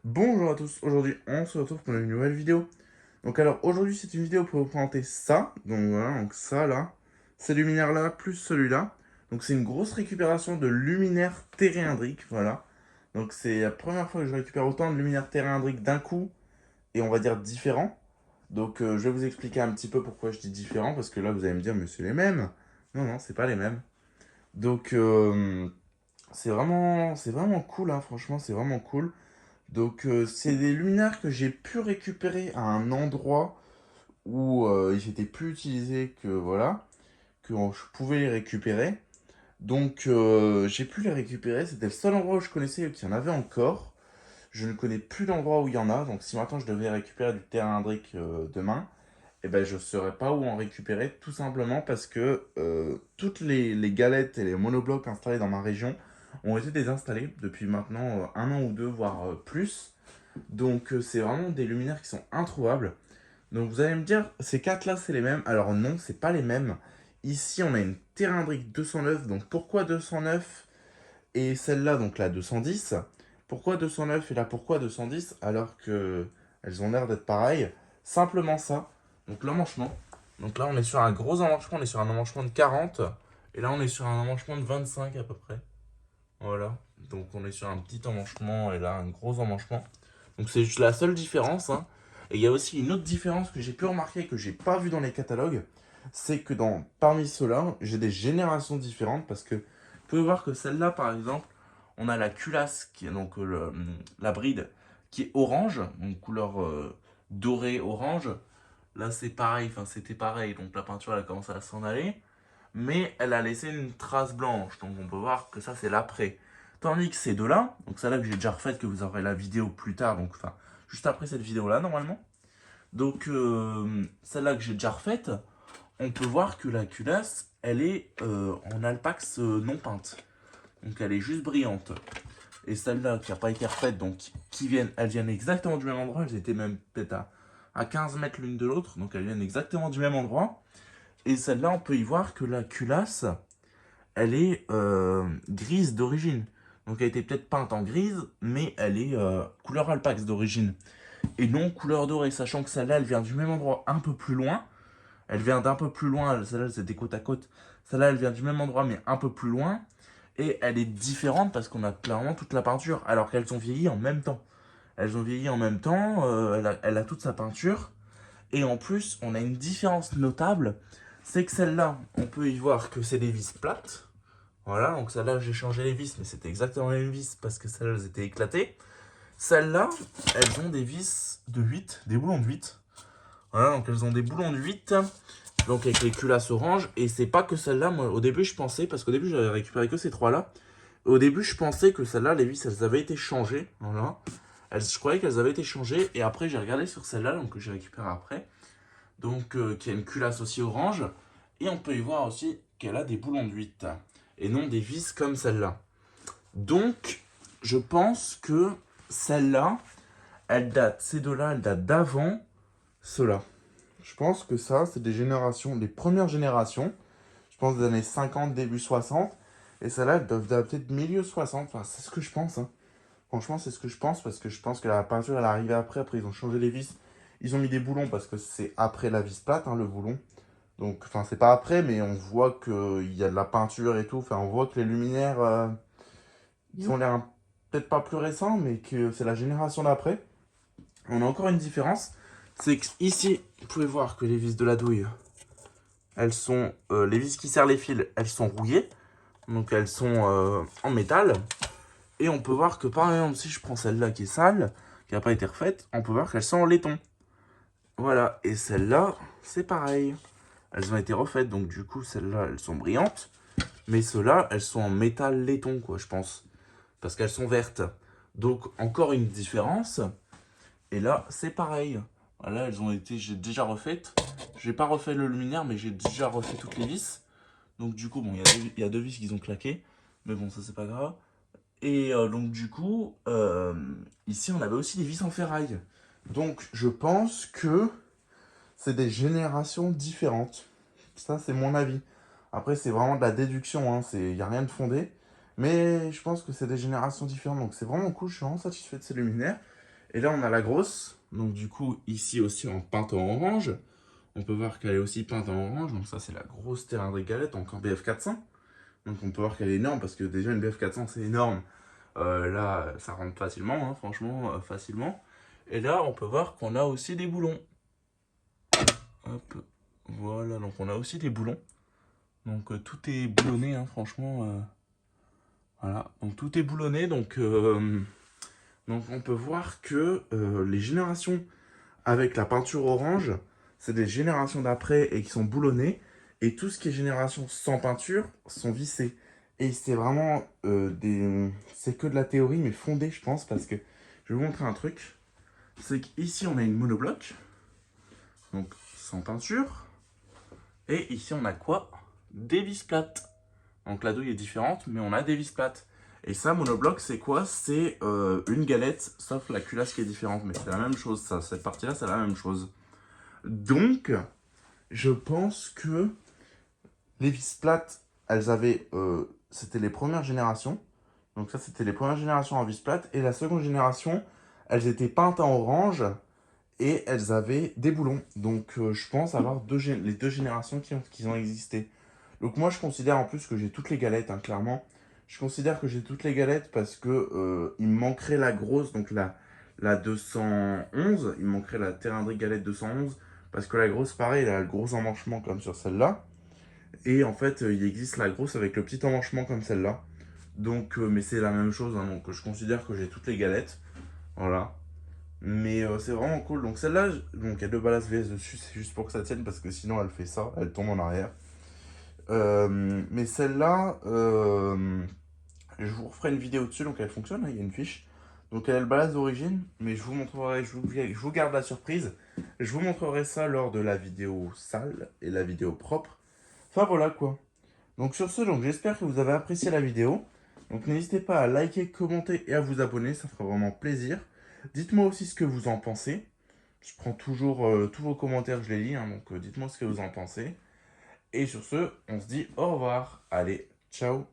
Bonjour à tous, aujourd'hui on se retrouve pour une nouvelle vidéo. Donc alors aujourd'hui c'est une vidéo pour vous présenter ça, donc voilà, donc ça là, ces luminaires là plus celui-là. Donc c'est une grosse récupération de luminaires tériindriques, voilà. Donc c'est la première fois que je récupère autant de luminaires tériindriques d'un coup, et on va dire différents. Donc je vais vous expliquer un petit peu pourquoi je dis différents, parce que là vous allez me dire mais c'est les mêmes. Non, non, c'est pas les mêmes. Donc c'est vraiment cool, hein, franchement c'est vraiment cool. Donc, c'est des luminaires que j'ai pu récupérer à un endroit où ils étaient plus utilisés que voilà, que je pouvais les récupérer. Donc, j'ai pu les récupérer. C'était le seul endroit où je connaissais qu'il y en avait encore. Je ne connais plus l'endroit où il y en a. Donc, si maintenant je devais récupérer du terrain demain, eh ben, je ne saurais pas où en récupérer. Tout simplement parce que toutes les galettes et les monoblocs installés dans ma région ont été désinstallés depuis maintenant un an ou deux, voire plus. Donc c'est vraiment des luminaires qui sont introuvables. Donc vous allez me dire, ces quatre là c'est les mêmes. Alors non, c'est pas les mêmes. Ici on a une Terindric 209, donc pourquoi 209 et celle-là donc la 210. Pourquoi 209 et là pourquoi 210 alors que elles ont l'air d'être pareilles. Simplement ça. Donc l'emmanchement. Donc là on est sur un gros emmanchement, on est sur un emmanchement de 40. Et là on est sur un emmanchement de 25 à peu près. Voilà. Donc on est sur un petit emmanchement et là un gros emmanchement. Donc c'est juste la seule différence, hein. Et il y a aussi une autre différence que j'ai pu remarquer et que j'ai pas vu dans les catalogues, c'est que parmi ceux-là, j'ai des générations différentes parce que vous pouvez voir que celle-là, par exemple, on a la culasse qui est donc la bride qui est orange, donc couleur dorée orange. Là c'est pareil, enfin c'était pareil, donc la peinture elle a commencé à s'en aller, mais elle a laissé une trace blanche, donc on peut voir que ça c'est l'après. Tandis que ces deux-là, donc celle-là que j'ai déjà refaite, que vous aurez la vidéo plus tard, donc enfin juste après cette vidéo-là normalement. Donc celle-là que j'ai déjà refaite, on peut voir que la culasse, elle est en alpax non peinte. Donc elle est juste brillante. Et celle-là qui n'a pas été refaite, donc elles viennent exactement du même endroit, elles étaient même peut-être à 15 mètres l'une de l'autre, donc elles viennent exactement du même endroit. Et celle-là, on peut y voir que la culasse, elle est grise d'origine. Donc elle était peut-être peinte en grise, mais elle est couleur alpax d'origine. Et non couleur dorée, sachant que celle-là, elle vient du même endroit un peu plus loin. Elle vient d'un peu plus loin, celle-là, c'était côte à côte. Celle-là, elle vient du même endroit, mais un peu plus loin. Et elle est différente parce qu'on a clairement toute la peinture, alors qu'elles ont vieilli en même temps. Elles ont vieilli en même temps, elle a toute sa peinture. Et en plus, on a une différence notable, c'est que celle-là, on peut y voir que c'est des vis plates. Voilà, donc celle-là, j'ai changé les vis, mais c'était exactement les mêmes vis parce que celles-là, elles étaient éclatées. Celles-là, elles ont des vis de 8, des boulons de 8. Voilà, donc elles ont des boulons de 8, donc avec les culasses orange. Et c'est pas que celle-là, moi, au début, je pensais, parce qu'au début, j'avais récupéré que ces trois-là. Au début, je pensais que celle-là, les vis, elles avaient été changées. Voilà. Je croyais qu'elles avaient été changées. Et après, j'ai regardé sur celle-là, donc que j'ai récupéré après. Donc, qui a une culasse aussi orange. Et on peut y voir aussi qu'elle a des boulons de 8 et non des vis comme celle-là. Donc, je pense que celle-là, ces deux-là, elles datent d'avant ceux-là. Je pense que ça, c'est des générations, les premières générations. Je pense des années 50, début 60. Et celles-là, elles doivent dater de milieu 60. Enfin, c'est ce que je pense, hein. Franchement, c'est ce que je pense parce que je pense que la peinture, elle est arrivée après. Après, ils ont changé les vis. Ils ont mis des boulons parce que c'est après la vis plate, hein, le boulon. Donc, enfin, c'est pas après, mais on voit qu'il y a de la peinture et tout. Enfin, on voit que les luminaires, ils ont l'air peut-être pas plus récents, mais que c'est la génération d'après. On a encore une différence. C'est que ici, vous pouvez voir que les vis de la douille, elles sont. Les vis qui serrent les fils, elles sont rouillées. Donc, elles sont en métal. Et on peut voir que, par exemple, si je prends celle-là qui est sale, qui n'a pas été refaite, on peut voir qu'elles sont en laiton. Voilà. Et celle-là, c'est pareil. Elles ont été refaites, donc du coup, celles-là, elles sont brillantes. Mais ceux-là, elles sont en métal laiton, quoi, je pense. Parce qu'elles sont vertes. Donc, encore une différence. Et là, c'est pareil. Voilà, elles ont été, j'ai déjà refaites. J'ai pas refait le luminaire, mais j'ai déjà refait toutes les vis. Donc, du coup, bon, il y a deux vis qui ont claqué. Mais bon, ça, c'est pas grave. Et donc, du coup, ici, on avait aussi des vis en ferraille. Donc, je pense que c'est des générations différentes. Ça, c'est mon avis. Après, c'est vraiment de la déduction, hein. Il n'y a rien de fondé. Mais je pense que c'est des générations différentes. Donc, c'est vraiment cool. Je suis vraiment satisfait de ces luminaires. Et là, on a la grosse. Donc du coup, ici aussi en peinte en orange. On peut voir qu'elle est aussi peinte en orange. Donc ça, c'est la grosse cylindrée galette, donc en BF400. Donc on peut voir qu'elle est énorme, parce que déjà une BF400, c'est énorme. Là, ça rentre facilement, hein, franchement, facilement. Et là, on peut voir qu'on a aussi des boulons. Hop, voilà, donc on a aussi des boulons. Donc tout est boulonné, hein, franchement. Voilà, donc tout est boulonné. Donc on peut voir que les générations avec la peinture orange, c'est des générations d'après et qui sont boulonnées. Et tout ce qui est génération sans peinture sont vissés. Et c'est vraiment c'est que de la théorie, mais fondée, je pense, parce que je vais vous montrer un truc. C'est qu'ici, on a une monobloc, donc sans peinture. Et ici, on a quoi? Des vis plates. Donc la douille est différente, mais on a des vis plates. Et ça, monobloc, c'est quoi? C'est une galette, sauf la culasse qui est différente. Mais c'est la même chose, ça. Cette partie-là, c'est la même chose. Donc, je pense que les vis plates, elles avaient... c'était les premières générations. Donc ça, c'était les premières générations en vis plates. Et la seconde génération, elles étaient peintes en orange. Et elles avaient des boulons. Donc je pense avoir les deux générations qui ont existé. Donc moi je considère en plus que j'ai toutes les galettes, hein, clairement. Je considère que j'ai toutes les galettes parce que il me manquerait la grosse, donc la 211. Il me manquerait la Terindric galette 211. Parce que la grosse, pareil, elle a le gros emmanchement comme sur celle-là. Et en fait, il existe la grosse avec le petit emmanchement comme celle-là. Donc, mais c'est la même chose, hein, donc je considère que j'ai toutes les galettes. Voilà. Mais c'est vraiment cool. Donc celle-là, donc il y a deux balas VS dessus, c'est juste pour que ça tienne parce que sinon elle fait ça, elle tombe en arrière. Mais celle-là, je vous referai une vidéo dessus, donc elle fonctionne, hein, il y a une fiche. Donc elle a le balas d'origine, mais je vous montrerai, je vous garde la surprise. Je vous montrerai ça lors de la vidéo sale et la vidéo propre. Enfin voilà quoi. Donc sur ce, donc j'espère que vous avez apprécié la vidéo. Donc n'hésitez pas à liker, commenter et à vous abonner, ça fera vraiment plaisir. Dites-moi aussi ce que vous en pensez. Je prends toujours tous vos commentaires, je les lis, hein, donc dites-moi ce que vous en pensez. Et sur ce, on se dit au revoir. Allez, ciao.